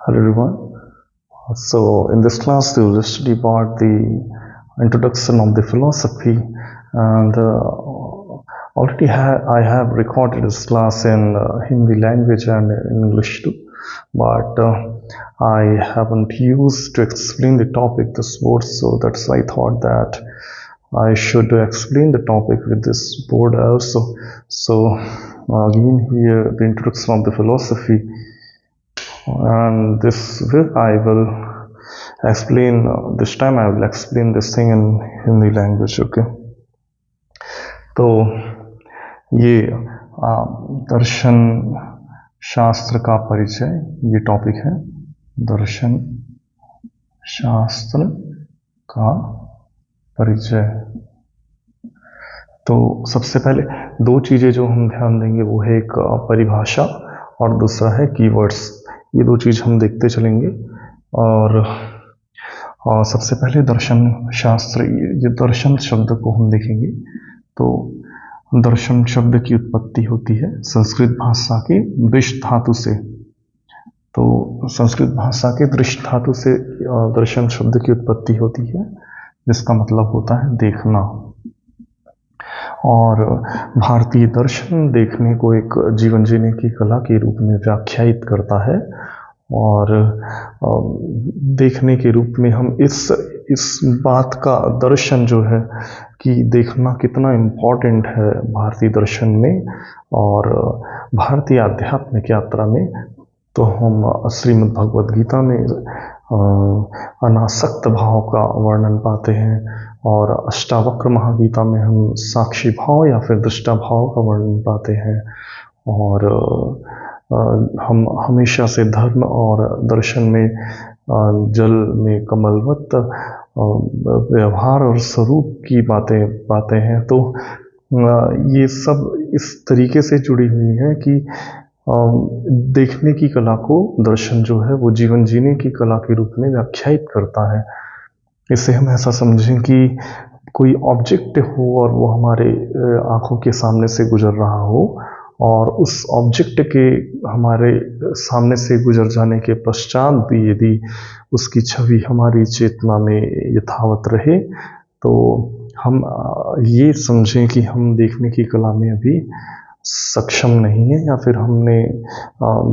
Hello everyone. So in this class we will study about the introduction of the philosophy, and I have recorded this class in Hindi language and in English too, but I haven't used to explain the topic this board, so that's why I thought that I should explain the topic with this board also. So again here the introduction of the philosophy, and I will explain this time I will explain this thing in Hindi language. Okay, तो ये दर्शन शास्त्र का परिचय, ये topic है दर्शन शास्त्र का परिचय। तो सबसे पहले दो चीजें जो हम ध्यान देंगे वो है एक परिभाषा और दूसरा है कीवर्ड्स। ये दो चीज हम देखते चलेंगे। और सबसे पहले दर्शन शास्त्र, ये दर्शन शब्द को हम देखेंगे। तो दर्शन शब्द की उत्पत्ति होती है संस्कृत भाषा के दृश्य धातु से। तो संस्कृत भाषा के दृश्य धातु से दर्शन शब्द की उत्पत्ति होती है, जिसका मतलब होता है देखना। और भारतीय दर्शन देखने को एक जीवन जीने की कला के रूप में व्याख्यायित करता है। और देखने के रूप में हम इस बात का दर्शन जो है कि देखना कितना इम्पोर्टेंट है भारतीय दर्शन में और भारतीय आध्यात्मिक यात्रा में, तो हम श्रीमद् भगवद गीता में अनासक्त भाव का वर्णन पाते हैं, और अष्टावक्र महागीता में हम साक्षी भाव या फिर दृष्टा भाव का वर्णन पाते हैं। और हम हमेशा से धर्म और दर्शन में जल में कमलवत व्यवहार और स्वरूप की बातें पाते हैं। तो ये सब इस तरीके से जुड़ी हुई है कि देखने की कला को दर्शन जो है वो जीवन जीने की कला के रूप में व्याख्यायित करता है। इससे हम ऐसा समझें कि कोई ऑब्जेक्ट हो और वो हमारे आंखों के सामने से गुजर रहा हो, और उस ऑब्जेक्ट के हमारे सामने से गुजर जाने के पश्चात भी यदि उसकी छवि हमारी चेतना में यथावत रहे, तो हम ये समझें कि हम देखने की कला में अभी सक्षम नहीं है, या फिर हमने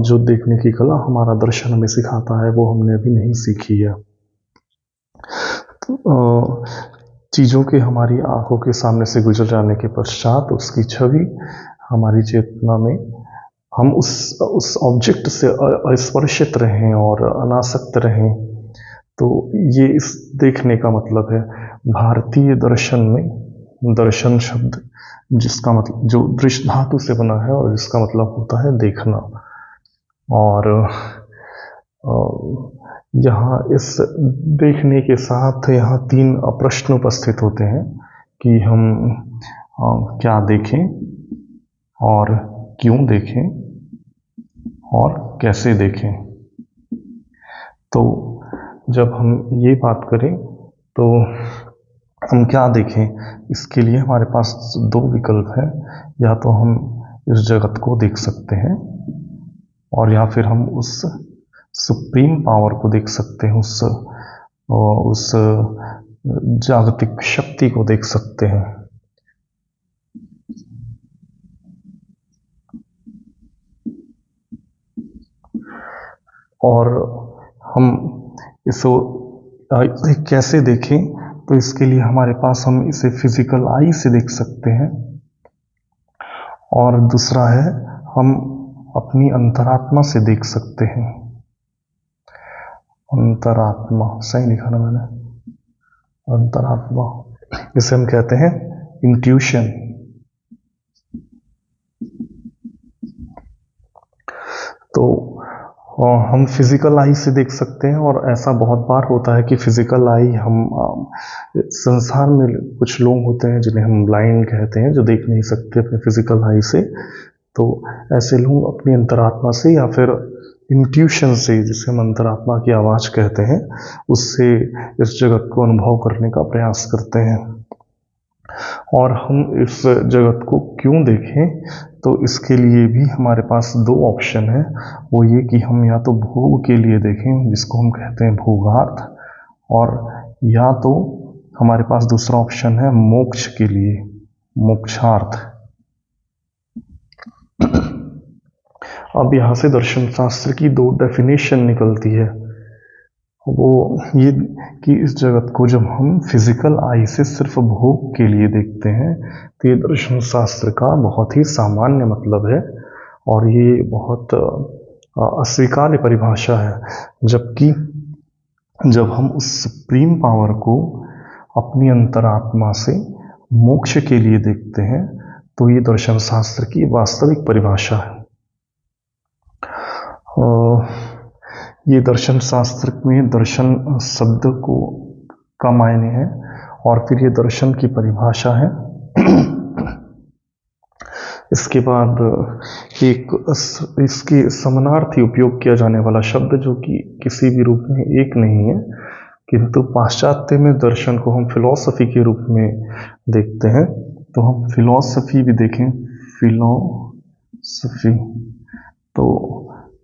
जो देखने की कला हमारा दर्शन हमें सिखाता है वो हमने अभी नहीं सीखी है। चीज़ों के हमारी आंखों के सामने से गुजर जाने के पश्चात उसकी छवि हमारी चेतना में, हम उस ऑब्जेक्ट से अस्पर्शित रहें और अनासक्त रहें। तो ये इस देखने का मतलब है। भारतीय दर्शन में दर्शन शब्द जिसका मतलब जो दृश्य धातु से बना है और जिसका मतलब होता है देखना। और यहाँ इस देखने के साथ यहाँ तीन प्रश्न उपस्थित होते हैं कि हम क्या देखें और क्यों देखें और कैसे देखें। तो जब हम ये बात करें तो हम क्या देखें, इसके लिए हमारे पास दो विकल्प हैं। या तो हम इस जगत को देख सकते हैं, और या फिर हम उस सुप्रीम पावर को देख सकते हैं, उस जागतिक शक्ति को देख सकते हैं। और हम इसे कैसे देखें, तो इसके लिए हमारे पास हम इसे फिजिकल आई से देख सकते हैं, और दूसरा है हम अपनी अंतरात्मा से देख सकते हैं। अंतरात्मा, सही लिखा ना मैंने, अंतरात्मा, इसे हम कहते हैं इंट्यूशन। तो हम फिजिकल आई से देख सकते हैं, और ऐसा बहुत बार होता है कि फिजिकल आई हम संसार में कुछ लोग होते हैं जिन्हें हम ब्लाइंड कहते हैं, जो देख नहीं सकते अपने फिजिकल आई से। तो ऐसे लोग अपनी अंतरात्मा से या फिर इंट्यूशन से, जिसे हम अंतरात्मा की आवाज़ कहते हैं, उससे इस जगत को अनुभव करने का प्रयास करते हैं। और हम इस जगत को क्यों देखें, तो इसके लिए भी हमारे पास दो ऑप्शन है। वो ये कि हम या तो भोग के लिए देखें, जिसको हम कहते हैं भोगार्थ, और या तो हमारे पास दूसरा ऑप्शन है मोक्ष के लिए, मोक्षार्थ। अब यहाँ से दर्शन शास्त्र की दो डेफिनेशन निकलती है। वो ये कि इस जगत को जब हम फिजिकल आई से सिर्फ भोग के लिए देखते हैं, तो ये दर्शन शास्त्र का बहुत ही सामान्य मतलब है और ये बहुत अस्वीकार्य परिभाषा है। जबकि जब हम उस सुप्रीम पावर को अपनी अंतरात्मा से मोक्ष के लिए देखते हैं, तो ये दर्शन शास्त्र की वास्तविक परिभाषा है। ये दर्शन शास्त्र में दर्शन शब्द को का मायने है और फिर ये दर्शन की परिभाषा है। इसके बाद एक इसके समानार्थी उपयोग किया जाने वाला शब्द, जो कि किसी भी रूप में एक नहीं है, किंतु पाश्चात्य में दर्शन को हम फिलॉसफी के रूप में देखते हैं। तो हम फिलॉसफी भी देखें, फिलॉसफी। तो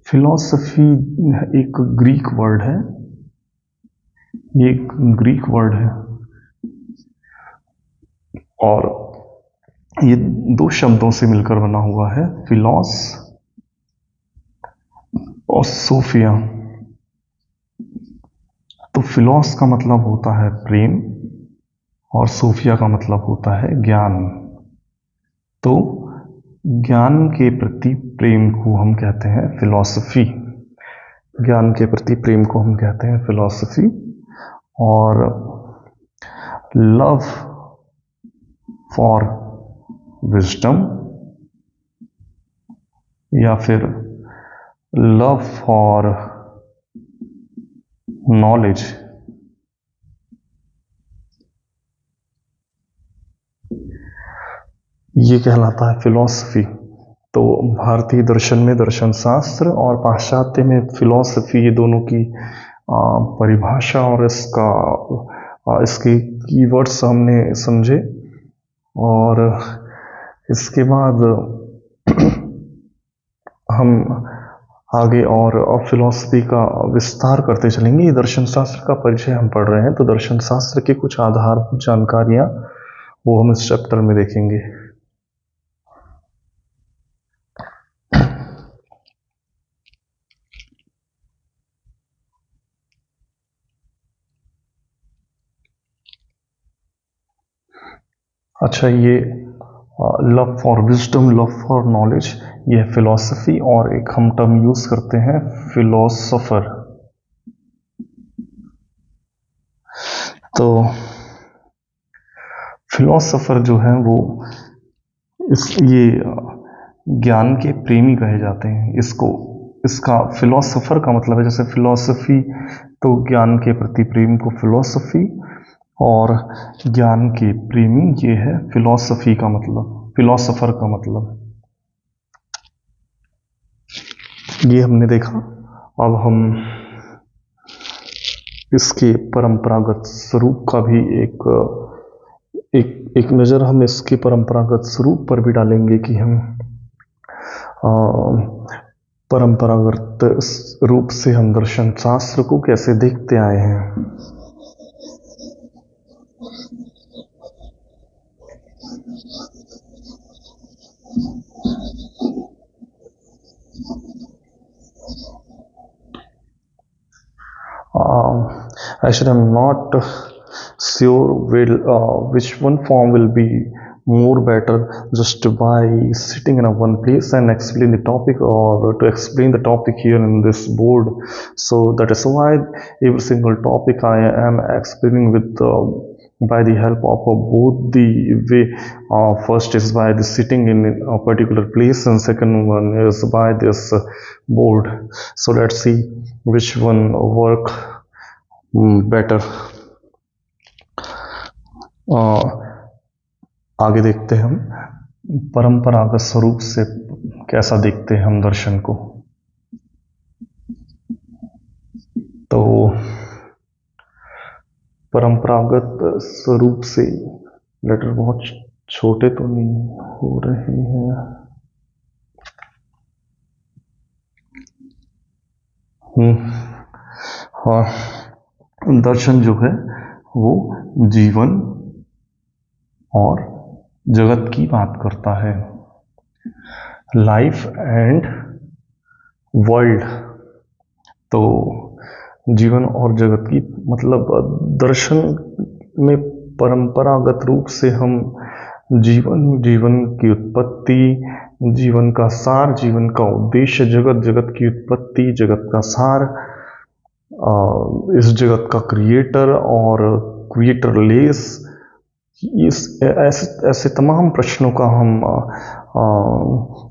फिलॉसफी एक ग्रीक वर्ड है, ये एक ग्रीक वर्ड है और ये दो शब्दों से मिलकर बना हुआ है, फिलॉस और सोफिया। तो फिलॉस का मतलब होता है प्रेम और सोफिया का मतलब होता है ज्ञान। तो ज्ञान के प्रति प्रेम को हम कहते हैं फिलॉसफी, ज्ञान के प्रति प्रेम को हम कहते हैं फिलॉसफी। और लव फॉर विजडम या फिर लव फॉर नॉलेज, ये कहलाता है फिलॉसफी। तो भारतीय दर्शन में दर्शन शास्त्र और पाश्चात्य में फिलॉसफी, ये दोनों की परिभाषा और इसके कीवर्ड्स हमने समझे। और इसके बाद हम आगे और फिलॉसफी का विस्तार करते चलेंगे। ये दर्शन शास्त्र का परिचय हम पढ़ रहे हैं, तो दर्शन शास्त्र की कुछ आधारभूत जानकारियां वो हम इस चैप्टर में देखेंगे। अच्छा, ये love for wisdom, love for knowledge, ये फिलॉसफी। और एक हम टर्म यूज करते हैं फिलोसोफर। तो फिलोसोफर जो है वो ये ज्ञान के प्रेमी कहे जाते हैं। इसका फिलोसोफर का मतलब है, जैसे फिलॉसफी तो ज्ञान के प्रति प्रेम को फिलॉसफी, और ज्ञान के प्रेमी ये है फिलॉसफी का मतलब, फिलॉसफर का मतलब। ये हमने देखा। अब हम इसके परंपरागत स्वरूप का भी एक नज़र हम इसके परंपरागत स्वरूप पर भी डालेंगे कि हम परंपरागत रूप से हम दर्शन शास्त्र को कैसे देखते आए हैं। Actually, I'm not sure which one form will be more better, just by sitting in a one place and explain the topic, or to explain the topic here in this board. So that is why every single topic I am explaining with by the help of both the way. First is by the sitting in a particular place, and second one is by this board. So let's see which one work better. आगे देखते हैं हम परंपरागत स्वरूप से कैसा देखते हैं हम दर्शन को। तो परंपरागत स्वरूप से लेटर बहुत छोटे तो नहीं हो रहे हैं। हाँ, दर्शन जो है वो जीवन और जगत की बात करता है। लाइफ एंड वर्ल्ड, तो जीवन और जगत की मतलब दर्शन में परंपरागत रूप से हम जीवन की उत्पत्ति, जीवन का सार, जीवन का उद्देश्य, जगत की उत्पत्ति, जगत का सार, इस जगत का क्रिएटर और क्रिएटर लेस, इस ऐसे तमाम प्रश्नों का हम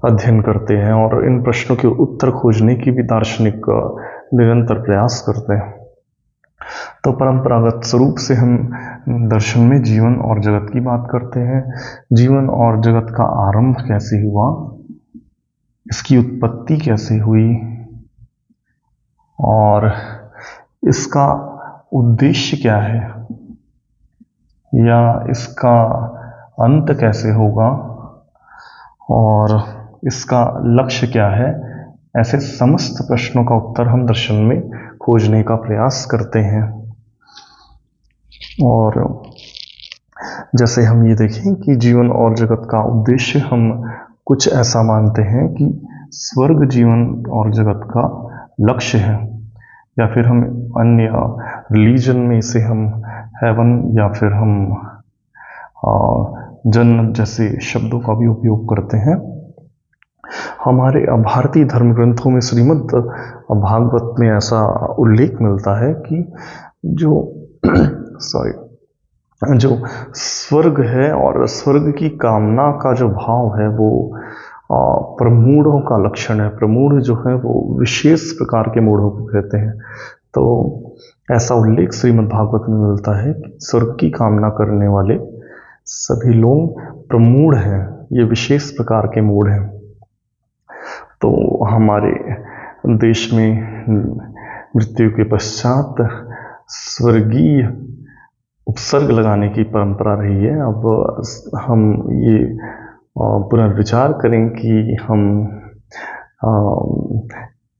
अध्ययन करते हैं और इन प्रश्नों के उत्तर खोजने की भी दार्शनिक निरंतर प्रयास करते हैं। तो परंपरागत स्वरूप से हम दर्शन में जीवन और जगत की बात करते हैं। जीवन और जगत का आरंभ कैसे हुआ, इसकी उत्पत्ति कैसे हुई और इसका उद्देश्य क्या है या इसका अंत कैसे होगा और इसका लक्ष्य क्या है, ऐसे समस्त प्रश्नों का उत्तर हम दर्शन में खोजने का प्रयास करते हैं। और जैसे हम ये देखें कि जीवन और जगत का उद्देश्य हम कुछ ऐसा मानते हैं कि स्वर्ग जीवन और जगत का लक्ष्य है, या फिर हम अन्य रिलीजन में इसे हम हेवन या फिर हम जन्नत जैसे शब्दों का भी उपयोग करते हैं। हमारे भारतीय धर्म ग्रंथों में श्रीमद् भागवत में ऐसा उल्लेख मिलता है कि जो जो स्वर्ग है और स्वर्ग की कामना का जो भाव है वो प्रमूढ़ों का लक्षण है। प्रमूढ़ जो है वो विशेष प्रकार के मूढ़ों को कहते हैं। तो ऐसा उल्लेख श्रीमद् भागवत में मिलता है कि स्वर्ग की कामना करने वाले सभी लोग प्रमूढ़ हैं, ये विशेष प्रकार के मूढ़ हैं। तो हमारे देश में मृत्यु के पश्चात स्वर्गीय उपसर्ग लगाने की परंपरा रही है। अब हम ये पुनर्विचार करें कि हम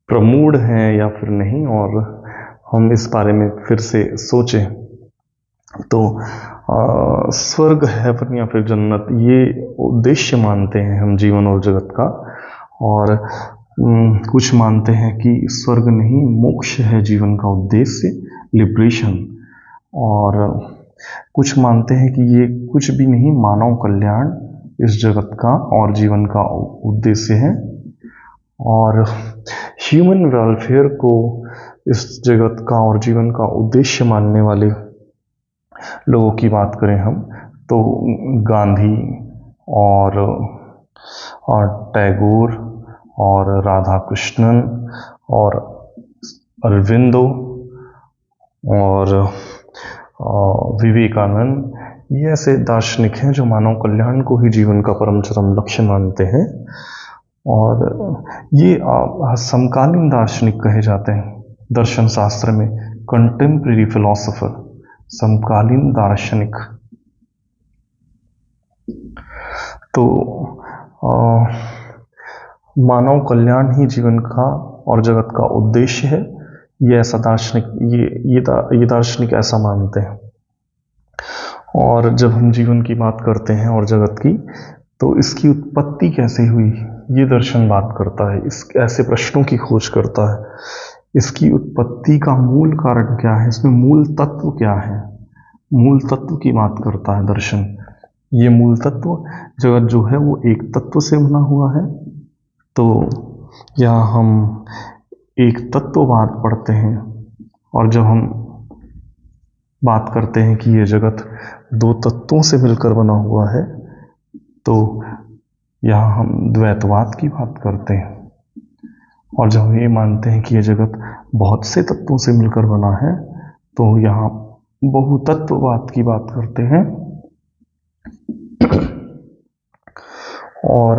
प्रमूढ़ हैं या फिर नहीं, और हम इस बारे में फिर से सोचें। तो स्वर्ग, हेवन या फिर जन्नत, ये उद्देश्य मानते हैं हम जीवन और जगत का। और कुछ मानते हैं कि स्वर्ग नहीं, मोक्ष है जीवन का उद्देश्य, लिबरेशन। और कुछ मानते हैं कि ये कुछ भी नहीं, मानव कल्याण इस जगत का और जीवन का उद्देश्य है। और ह्यूमन वेलफेयर को इस जगत का और जीवन का उद्देश्य मानने वाले लोगों की बात करें हम, तो गांधी और टैगोर और राधा कृष्णन और अरविंदो और विवेकानंद, ये ऐसे दार्शनिक हैं जो मानव कल्याण को ही जीवन का परम चरम लक्ष्य मानते हैं। और ये समकालीन दार्शनिक कहे जाते हैं दर्शन शास्त्र में, कंटेम्प्रेरी फिलोसोफर, समकालीन दार्शनिक। तो मानव कल्याण ही जीवन का और जगत का उद्देश्य है, ये ऐसा दार्शनिक ये दार्शनिक ऐसा मानते हैं। और जब हम जीवन की बात करते हैं और जगत की, तो इसकी उत्पत्ति कैसे हुई, ये दर्शन बात करता है। इस ऐसे प्रश्नों की खोज करता है। इसकी उत्पत्ति का मूल कारण क्या है, इसमें मूल तत्व क्या है, मूल तत्व की बात करता है दर्शन। ये मूल तत्व, जगत जो है वो एक तत्व से बना हुआ है। तो यहाँ हम एक तत्ववाद पढ़ते हैं, और जब हम बात करते हैं कि ये जगत दो तत्वों से मिलकर बना हुआ है, तो यहाँ हम द्वैतवाद की बात करते हैं। और जब हम ये मानते हैं कि ये जगत बहुत से तत्वों से मिलकर बना है, तो यहाँ बहुतत्ववाद की बात करते हैं। और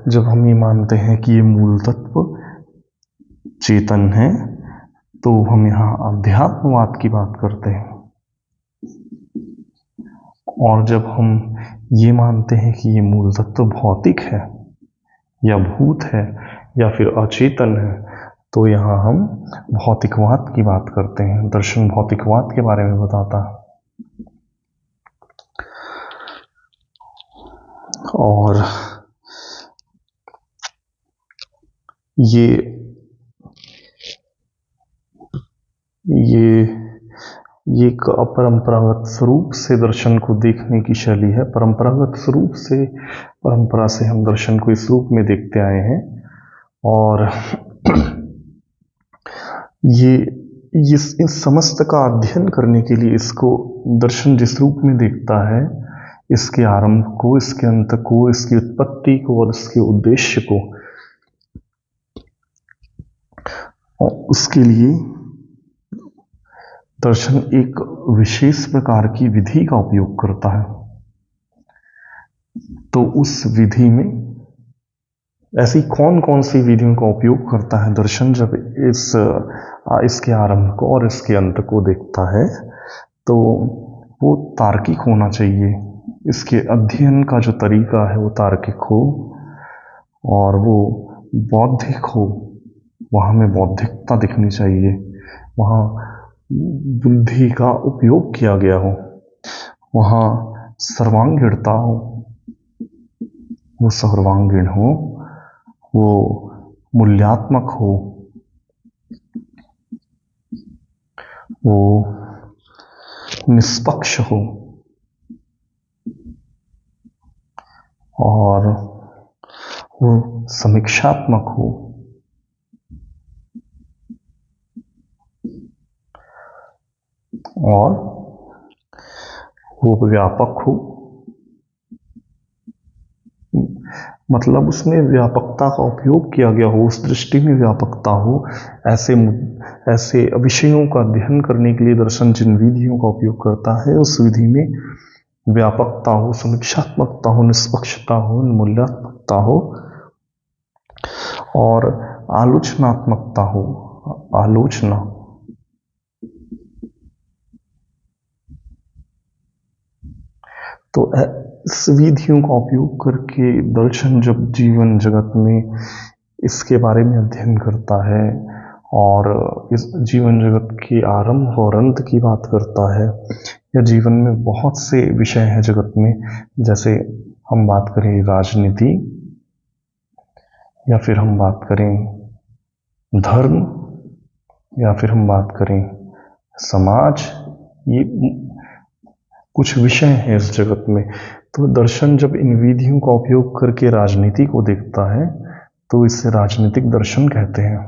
जब हम ये मानते हैं कि ये मूल तत्व चेतन है, तो हम यहाँ अध्यात्मवाद की बात करते हैं। और जब हम ये मानते हैं कि ये मूल तत्व भौतिक है या भूत है या फिर अचेतन है, तो यहाँ हम भौतिकवाद की बात करते हैं। दर्शन भौतिकवाद के बारे में बताता है। और ये एक अपरंपरागत स्वरूप से दर्शन को देखने की शैली है। परंपरागत स्वरूप से, परंपरा से हम दर्शन को इस रूप में देखते आए हैं। और ये इस समस्त का अध्ययन करने के लिए इसको दर्शन जिस रूप में देखता है, इसके आरंभ को, इसके अंत को, इसकी उत्पत्ति को और इसके उद्देश्य को, और उसके लिए दर्शन एक विशेष प्रकार की विधि का उपयोग करता है। तो उस विधि में ऐसी कौन कौन सी विधियों का उपयोग करता है दर्शन जब इसके आरंभ को और इसके अंत को देखता है? तो वो तार्किक होना चाहिए। इसके अध्ययन का जो तरीका है वो तार्किक हो और वो बौद्धिक हो। वहाँ में बौद्धिकता दिखनी चाहिए, वहाँ बुद्धि का उपयोग किया गया हो, वहाँ सर्वांगीणता हो, वो सर्वांगीण हो, वो मूल्यात्मक हो, वो निष्पक्ष हो और वो समीक्षात्मक हो और वो व्यापक हो। मतलब उसमें व्यापकता का उपयोग किया गया हो, उस दृष्टि में व्यापकता हो। ऐसे विषयों का अध्ययन करने के लिए दर्शन जिन विधियों का उपयोग करता है, उस विधि में व्यापकता हो, समीक्षात्मकता हो, निष्पक्षता हो, मूल्यात्मकता हो और आलोचनात्मकता हो। आलोचना, तो इस विधियों का उपयोग करके दर्शन जब जीवन जगत में इसके बारे में अध्ययन करता है और इस जीवन जगत के आरंभ और अंत की बात करता है, या जीवन में बहुत से विषय हैं जगत में, जैसे हम बात करें राजनीति, या फिर हम बात करें धर्म, या फिर हम बात करें समाज, ये कुछ विषय हैं इस जगत में। तो दर्शन जब इन विधियों का उपयोग करके राजनीति को देखता है तो इसे राजनीतिक दर्शन कहते हैं,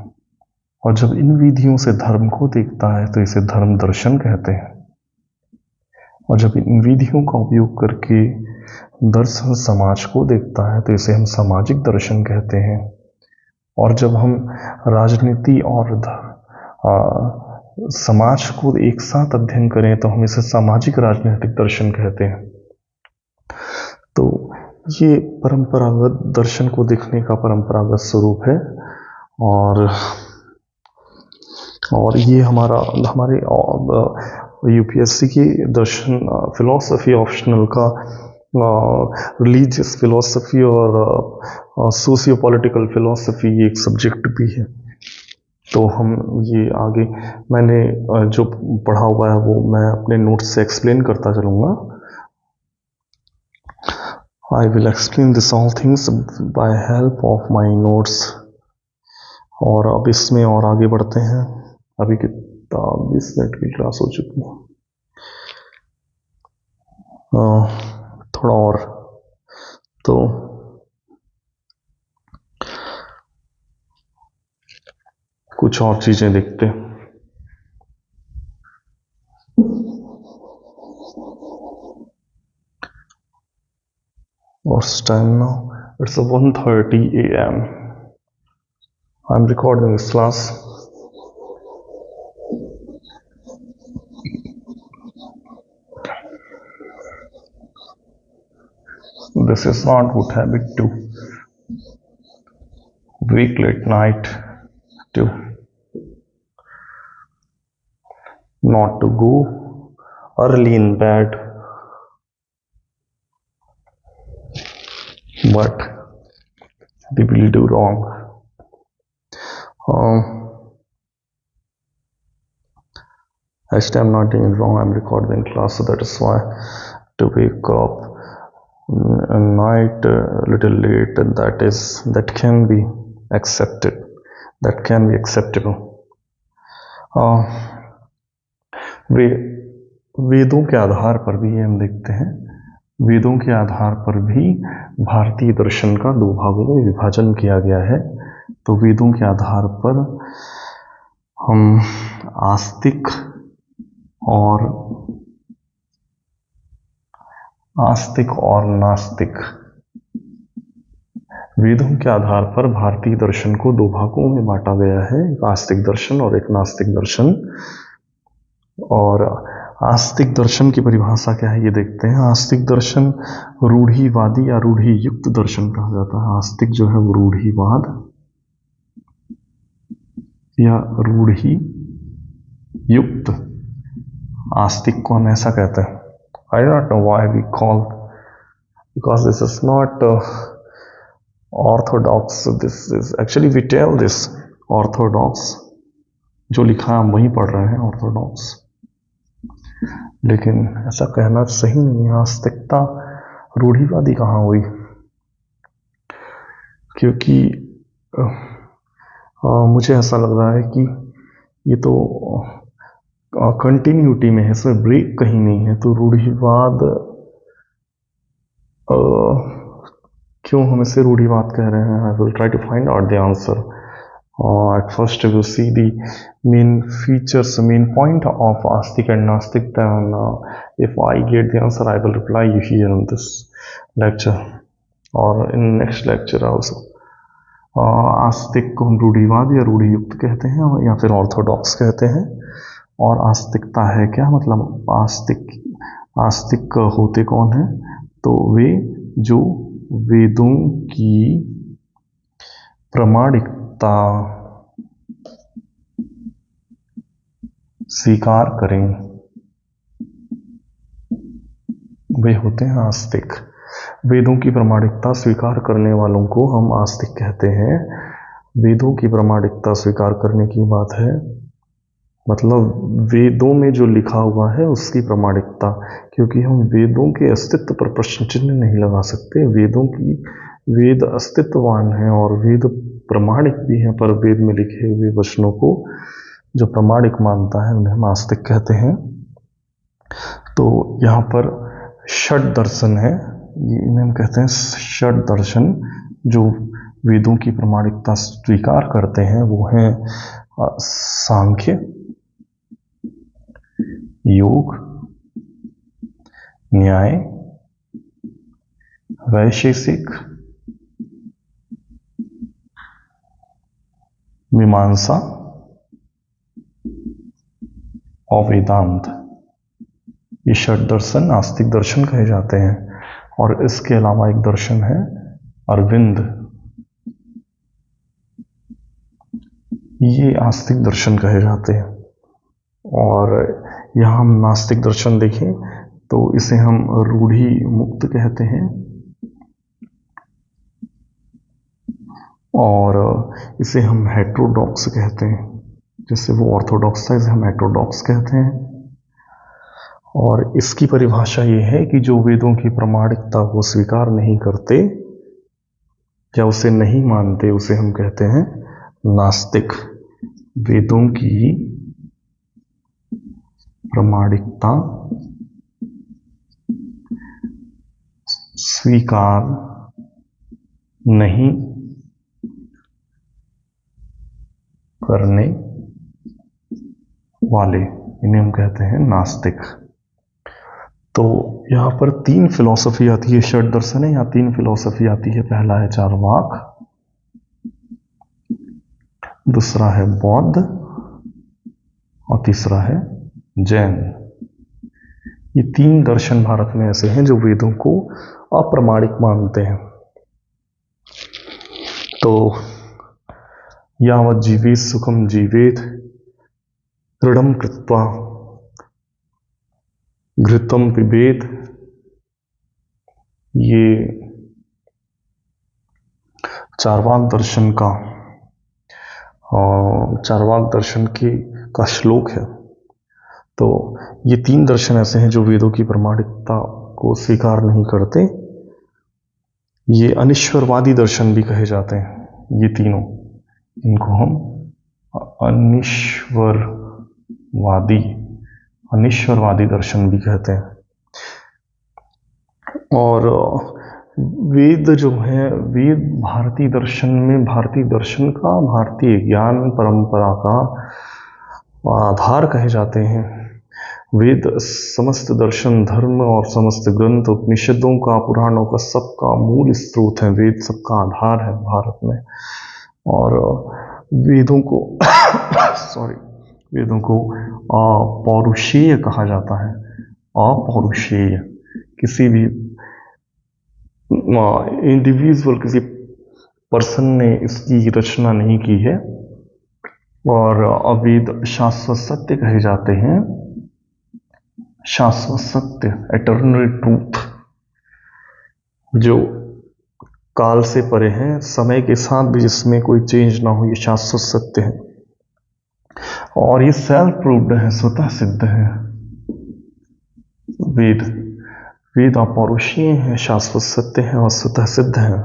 और जब इन विधियों से धर्म को देखता है तो इसे धर्म दर्शन कहते हैं, और जब इन विधियों का उपयोग करके दर्शन समाज को देखता है तो इसे हम सामाजिक दर्शन कहते हैं, और जब हम राजनीति और समाज को एक साथ अध्ययन करें तो हम इसे सामाजिक राजनीतिक दर्शन कहते हैं। तो ये परंपरागत दर्शन को देखने का परंपरागत स्वरूप है। और ये हमारे यूपीएससी की दर्शन फिलॉसफी ऑप्शनल का रिलीजियस फिलॉसफी और सोशियो पॉलिटिकल फिलॉसफी ये एक सब्जेक्ट भी है। तो हम ये आगे मैंने जो पढ़ा हुआ है वो मैं अपने नोट्स से एक्सप्लेन करता चलूँगा। I will explain this all things by help of my notes। और अब इसमें और आगे बढ़ते हैं। अभी कितना 20 मिनट की क्लास हो चुकी है, थोड़ा और। तो कुछ और चीज़ें देखते हैं। What's time now? It's 1:30 a.m. I'm recording this class. This is not good habit to wake late night, to not to go early in bed, but they will do wrong. Actually, I'm not doing wrong. I'm recording class, so that is why to wake up a night a little late, that can be accepted. That can be acceptable. वे वेदों के आधार पर भी हम देखते हैं, वेदों के आधार पर भी भारतीय दर्शन का दो भागों में विभाजन किया गया है। तो वेदों के आधार पर हम आस्तिक और नास्तिक, वेदों के आधार पर भारतीय दर्शन को दो भागों में बांटा गया है, एक आस्तिक दर्शन और एक नास्तिक दर्शन। और आस्तिक दर्शन की परिभाषा क्या है ये देखते हैं। आस्तिक दर्शन रूढ़िवादी या रूढ़ियुक्त दर्शन कहा जाता है। आस्तिक जो है वो रूढ़िवाद या रूढ़ि युक्त आस्तिक को हम ऐसा कहते हैं। I don't know why we call, because this is not orthodox. This is actually we tell this orthodox, जो लिखा हम वही पढ़ रहे हैं orthodox, लेकिन ऐसा कहना सही नहीं है। आस्तिकता रूढ़िवादी कहाँ हुई? क्योंकि मुझे ऐसा लग रहा है कि ये तो कंटिन्यूटी में है, इसमें ब्रेक कहीं नहीं है। तो रूढ़िवाद क्यों हम इसे रूढ़िवाद कह रहे हैं? I will try to find out the answer. At first we will see the main features, main point of Astik and Nastik. Then if I get the answer, I will reply you here in this lecture or in next lecture also. आस्तिक को हम रूढ़िवाद या रूढ़ियुक्त कहते हैं या फिर Orthodox कहते हैं। और आस्तिकता है क्या? मतलब आस्तिक होते कौन है? तो वे जो वेदों की प्रामाणिकता स्वीकार करें, वे होते हैं आस्तिक। वेदों की प्रामाणिकता स्वीकार करने वालों को हम आस्तिक कहते हैं। वेदों की प्रामाणिकता स्वीकार करने की बात है, मतलब वेदों में जो लिखा हुआ है उसकी प्रामाणिकता, क्योंकि हम वेदों के अस्तित्व पर प्रश्न चिन्ह नहीं लगा सकते। वेद अस्तित्ववान हैं और वेद प्रमाणिक भी हैं, पर वेद में लिखे हुए वचनों को जो प्रमाणिक मानता है उन्हें हम आस्तिक कहते हैं। तो यहाँ पर षड दर्शन है, इन्हें हम कहते हैं षड दर्शन, जो वेदों की प्रामाणिकता स्वीकार करते हैं। वो हैं सांख्य, योग, न्याय, वैशेषिक, मीमांसा और वेदांत। ये षड दर्शन आस्तिक दर्शन कहे जाते हैं। और इसके अलावा एक दर्शन है अरविंद, ये आस्तिक दर्शन कहे जाते हैं। और यहाँ हम नास्तिक दर्शन देखें तो इसे हम रूढ़ि मुक्त कहते हैं और इसे हम हेट्रोडॉक्स कहते हैं। जैसे वो ऑर्थोडॉक्स था, इसे हम हेट्रोडॉक्स कहते हैं। और इसकी परिभाषा ये है कि जो वेदों की प्रामाणिकता को स्वीकार नहीं करते या उसे नहीं मानते, उसे हम कहते हैं नास्तिक। वेदों की प्रामाणिकता स्वीकार नहीं करने वाले, इन्हें हम कहते हैं नास्तिक। तो यहाँ पर तीन फिलॉसफी आती है, षड दर्शन है, यहाँ तीन फिलॉसफी आती है। पहला है चार्वाक, दूसरा है बौद्ध और तीसरा है जैन। ये तीन दर्शन भारत में ऐसे हैं जो वेदों को अप्रामाणिक मानते हैं। तो यावत् जीवेत सुखम जीवेत दृढ़ं कृत्वा घृतं पिबेत, ये चार्वाक दर्शन का चार्वाक दर्शन का श्लोक है। तो ये 3 दर्शन ऐसे हैं जो वेदों की प्रामाणिकता को स्वीकार नहीं करते। ये अनिश्वरवादी दर्शन भी कहे जाते हैं, ये तीनों, इनको हम अनिश्वरवादी दर्शन भी कहते हैं। और वेद जो है, वेद भारतीय दर्शन का, भारतीय ज्ञान परंपरा का आधार कहे जाते हैं। वेद समस्त दर्शन, धर्म और समस्त ग्रंथ, उपनिषदों का, पुराणों का, सबका मूल स्रोत है। वेद सबका आधार है भारत में। और वेदों को वेदों को अपौरुषेय कहा जाता है। अपौरुषेय, किसी भी इंडिविजुअल, किसी पर्सन ने इसकी रचना नहीं की है। और वेद शाश्वत सत्य कहे जाते हैं। शाश्वत सत्य, एटर्नल ट्रूथ, जो काल से परे हैं, समय के साथ भी जिसमें कोई चेंज ना हो, ये शाश्वत सत्य है। और ये सेल्फ प्रूव्ड है, स्वतः सिद्ध है। वेद अपौरुषीय है, शाश्वत सत्य है और स्वतः सिद्ध है।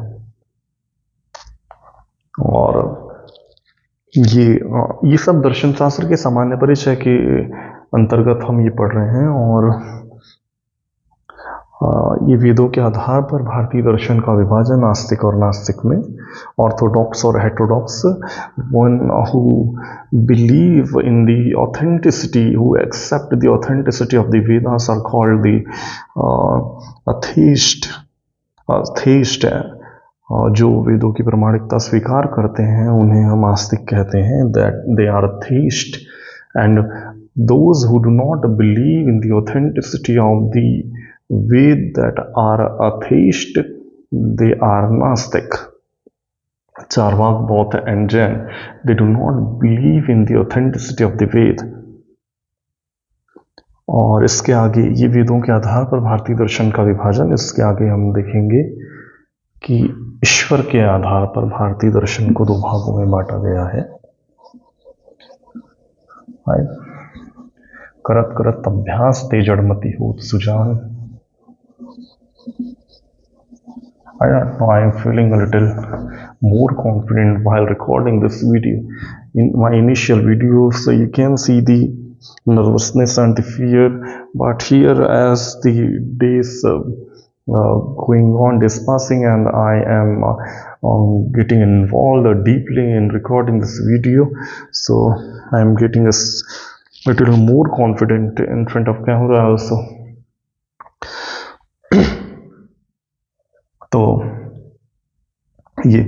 और ये सब दर्शन शास्त्र के सामान्य परिचय के अंतर्गत हम ये पढ़ रहे हैं। और ये वेदों के आधार पर भारतीय दर्शन का विभाजन आस्तिक और नास्तिक में, ऑर्थोडॉक्स और heterodox, one who believe in the authenticity, who accept the authenticity of the Vedas are called the atheist. जो वेदों की प्रामाणिकता स्वीकार करते हैं उन्हें हम आस्तिक कहते हैं, that they are atheist. And those who do not believe in the authenticity of the Ved that are atheist, they are Gnostic. Charvak, Baudd and Jain, they do not believe in the authenticity of the Ved. और इसके आगे ये वेदों के आधार पर भारतीय दर्शन का विभाजन, इसके आगे हम देखेंगे कि ईश्वर के आधार पर भारतीय दर्शन को 2 भागों में बांटा गया है। करत करत अभ्यास ते जड़मति होत Sujan. I don't know, I am feeling a little more confident while recording this video. In my initial videos, so you can see the nervousness and the fear, but here as the days going on, days passing, and I am getting involved deeply in recording this video, so I am getting a little more confident in front of camera also. तो ये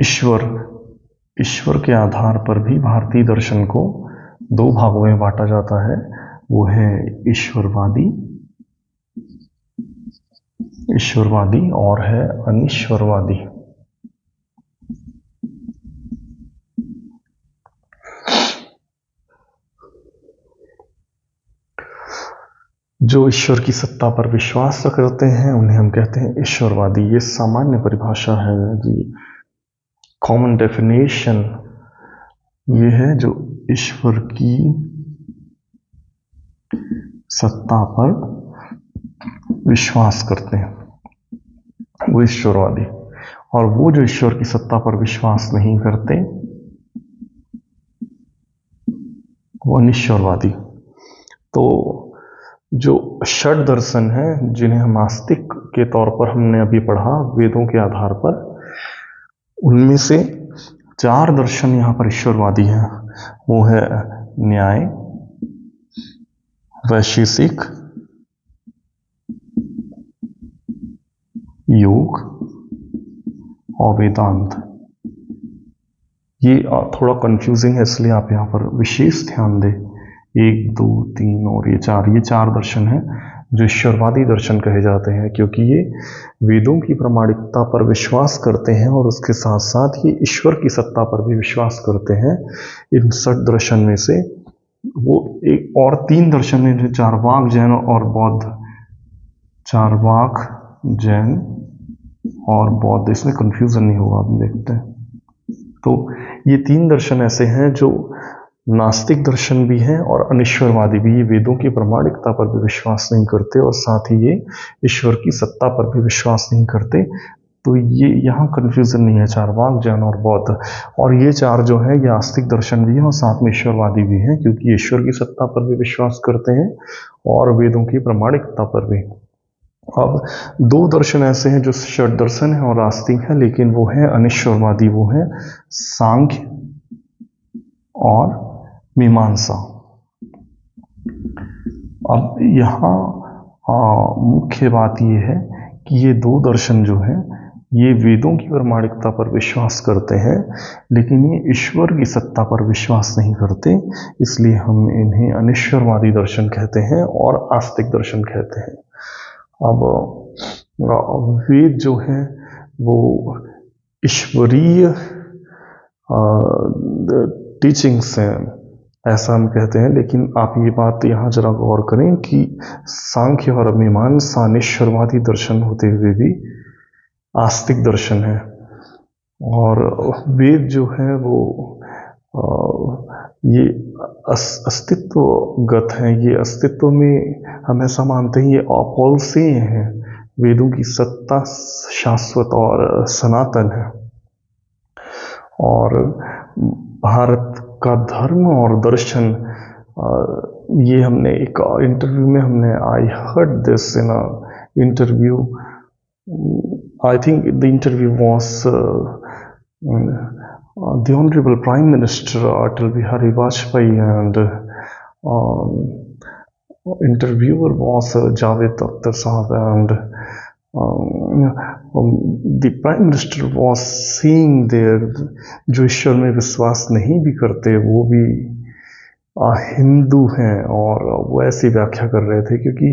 ईश्वर के आधार पर भी भारतीय दर्शन को 2 भागों में बांटा जाता है। वो है ईश्वरवादी और है अनिश्वरवादी। जो ईश्वर की सत्ता पर विश्वास करते हैं उन्हें हम कहते हैं ईश्वरवादी। ये सामान्य परिभाषा है जी, कॉमन डेफिनेशन ये है, जो ईश्वर की सत्ता पर विश्वास करते हैं वो ईश्वरवादी। और वो जो ईश्वर की सत्ता पर विश्वास नहीं करते वो अनिश्वरवादी। तो जो षड दर्शन है, जिन्हें हम आस्तिक के तौर पर हमने अभी पढ़ा वेदों के आधार पर, उनमें से 4 दर्शन यहाँ पर ईश्वरवादी हैं। वो है न्याय, वैशेषिक, योग और वेदांत। ये थोड़ा कंफ्यूजिंग है, इसलिए आप यहाँ पर विशेष ध्यान दें। 1, 2, 3 और ये 4 दर्शन हैं जो ईश्वरवादी दर्शन कहे जाते हैं, क्योंकि ये वेदों की प्रामाणिकता पर विश्वास करते हैं और उसके साथ साथ ये ईश्वर की सत्ता पर भी विश्वास करते हैं। इन 6 दर्शन में से वो एक और 3 दर्शन हैं, चार्वाक, जैन और बौद्ध। चार्वाक, जैन और बौद्ध, इसमें कंफ्यूजन नहीं होगा, अभी देखते हैं। तो ये 3 दर्शन ऐसे हैं जो नास्तिक दर्शन भी हैं और अनिश्वरवादी भी। ये वेदों की प्रामाणिकता पर भी विश्वास नहीं करते और साथ ही ये ईश्वर की सत्ता पर भी विश्वास नहीं करते। तो ये यहाँ कंफ्यूजन नहीं है, चारवाक, जैन और बौद्ध। और ये 4 जो है ये आस्तिक दर्शन भी है और साथ में ईश्वरवादी भी हैं, क्योंकि ईश्वर की सत्ता पर भी विश्वास करते हैं और वेदों की प्रामाणिकता पर भी। अब 2 दर्शन ऐसे हैं जो षड दर्शन है और आस्तिक है, लेकिन वो है अनिश्वरवादी, वो है सांख्य और मीमांसा। अब यहाँ मुख्य बात ये है कि ये 2 दर्शन जो हैं ये वेदों की प्रामाणिकता पर विश्वास करते हैं, लेकिन ये ईश्वर की सत्ता पर विश्वास नहीं करते, इसलिए हम इन्हें अनिश्वरवादी दर्शन कहते हैं और आस्तिक दर्शन कहते हैं। अब वेद जो है वो ईश्वरीय टीचिंग्स हैं, ऐसा हम कहते हैं। लेकिन आप ये बात यहाँ जरा गौर करें कि सांख्य और मीमांसा अनिश्वरवादी दर्शन होते हुए भी आस्तिक दर्शन है, और वेद जो है वो ये अस्तित्वगत हैं। ये अस्तित्व में हम ऐसा मानते हैं ये अपौलसीय हैं। वेदों की सत्ता शाश्वत और सनातन है। और भारत का धर्म और दर्शन, ये हमने एक इंटरव्यू में हमने I heard this in a interview, I think the interview was the Honorable Prime Minister Atal Bihari Vajpayee, and interviewer was Javed Akhtar Sahab, and the Prime Minister was saying there, जो ईश्वर में विश्वास नहीं भी करते वो भी हिंदू हैं, और वो ऐसी व्याख्या कर रहे थे क्योंकि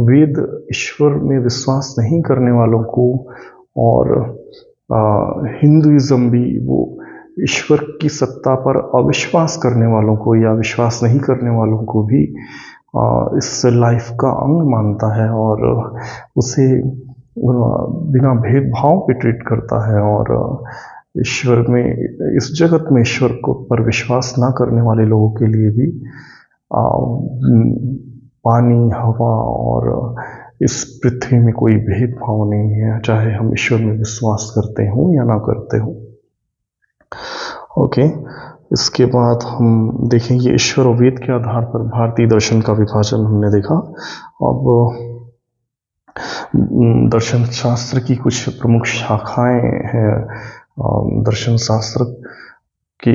वेद ईश्वर में विश्वास नहीं करने वालों को और हिंदुइज्म भी वो ईश्वर की सत्ता पर अविश्वास करने वालों को या विश्वास नहीं करने वालों को भी इस लाइफ का अंग मानता है और उसे बिना भेदभाव के ट्रीट करता है। और ईश्वर में, इस जगत में ईश्वर को पर विश्वास ना करने वाले लोगों के लिए भी पानी, हवा और इस पृथ्वी में कोई भेदभाव नहीं है, चाहे हम ईश्वर में विश्वास करते हों या ना करते हों। ओके, इसके बाद हम देखेंगे ईश्वर और वेद के आधार पर भारतीय दर्शन का विभाजन हमने देखा। अब दर्शन शास्त्र की कुछ प्रमुख शाखाएं हैं। दर्शन शास्त्र की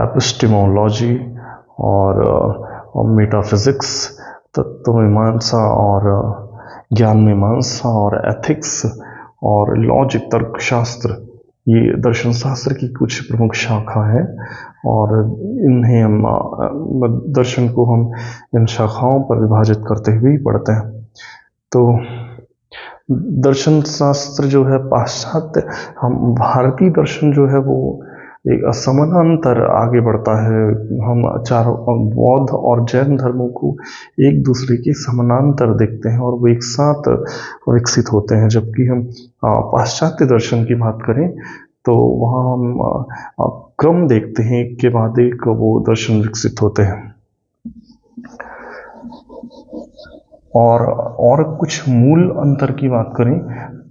एपिस्टेमोलॉजी और मेटाफिजिक्स, तत्व मीमांसा और ज्ञान मीमांसा और एथिक्स और लॉजिक, तर्कशास्त्र, ये दर्शन शास्त्र की कुछ प्रमुख शाखा है। और इन्हें हम दर्शन को हम इन शाखाओं पर विभाजित करते हुए ही पढ़ते हैं। तो दर्शन शास्त्र जो है पाश्चात्य, हम भारतीय दर्शन जो है वो एक समानांतर आगे बढ़ता है। हम चारों बौद्ध और जैन धर्मों को एक दूसरे के समानांतर देखते हैं और वो एक साथ विकसित होते हैं। जबकि हम पाश्चात्य दर्शन की बात करें तो वहाँ हम क्रम देखते हैं, एक के बाद एक वो दर्शन विकसित होते हैं। और कुछ मूल अंतर की बात करें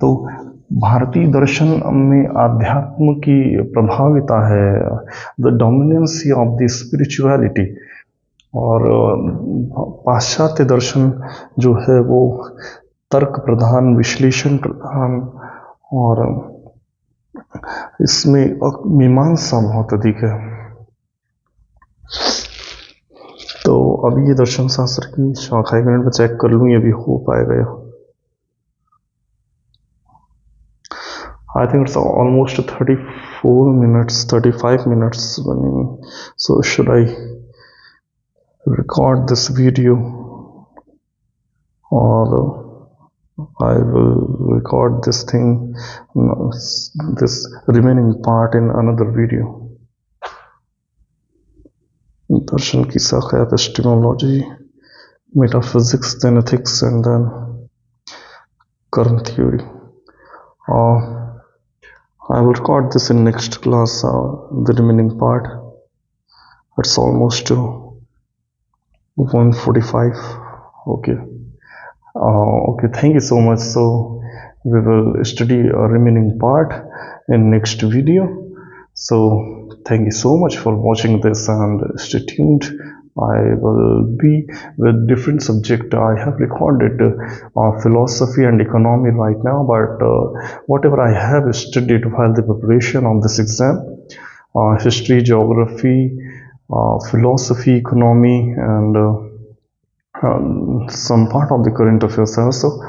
तो भारतीय दर्शन में आध्यात्म की प्रभाविता है, the dominancy of the spirituality. और पाश्चात्य दर्शन जो है वो तर्क प्रधान, विश्लेषण प्रधान, और इसमें मीमांसा बहुत अधिक है। तो अभी ये दर्शन शास्त्र की शाखा, एक मिनट में चेक कर लूँ ये भी हो पाएगा। I think it's almost 34 minutes, 35 minutes running. So should I record this video, or I will record this thing, this remaining part in another video. दर्शन की शाखा epistemology, metaphysics, then ethics, and then कर्म theory. Uh, I will record this in next class, the remaining part. It's almost 1:45. Okay. Okay, thank you so much. So we will study a remaining part in next video. So thank you so much for watching this and stay tuned. I will be with different subject. I have recorded philosophy and economy right now, but whatever I have studied while the preparation on this exam, history, geography, philosophy, economy, and some part of the current affairs also.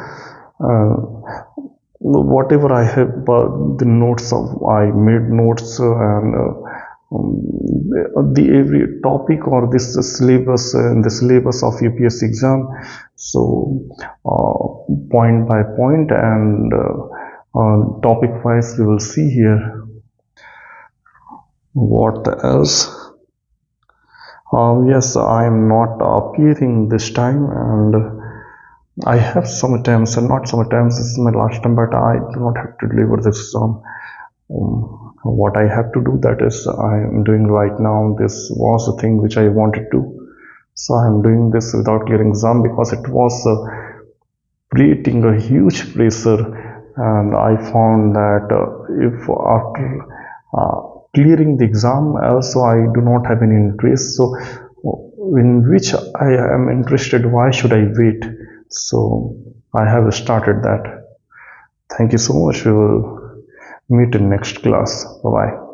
Whatever I have, the notes of I made notes and the every topic or this syllabus in the syllabus of UPSC exam. So point by point and topic wise, we will see here what else. Yes, I am not appearing this time, and I have sometimes, and not sometimes, this is my last time, but I do not have to deliver this exam. What I have to do, that is, I am doing right now. This was the thing which I wanted to. So I am doing this without clearing exam because it was creating a huge pressure, and I found that if after clearing the exam also I do not have any interest, so in which I am interested, why should I wait? So I have started that. Thank you so much. We will meet in next class. Bye bye.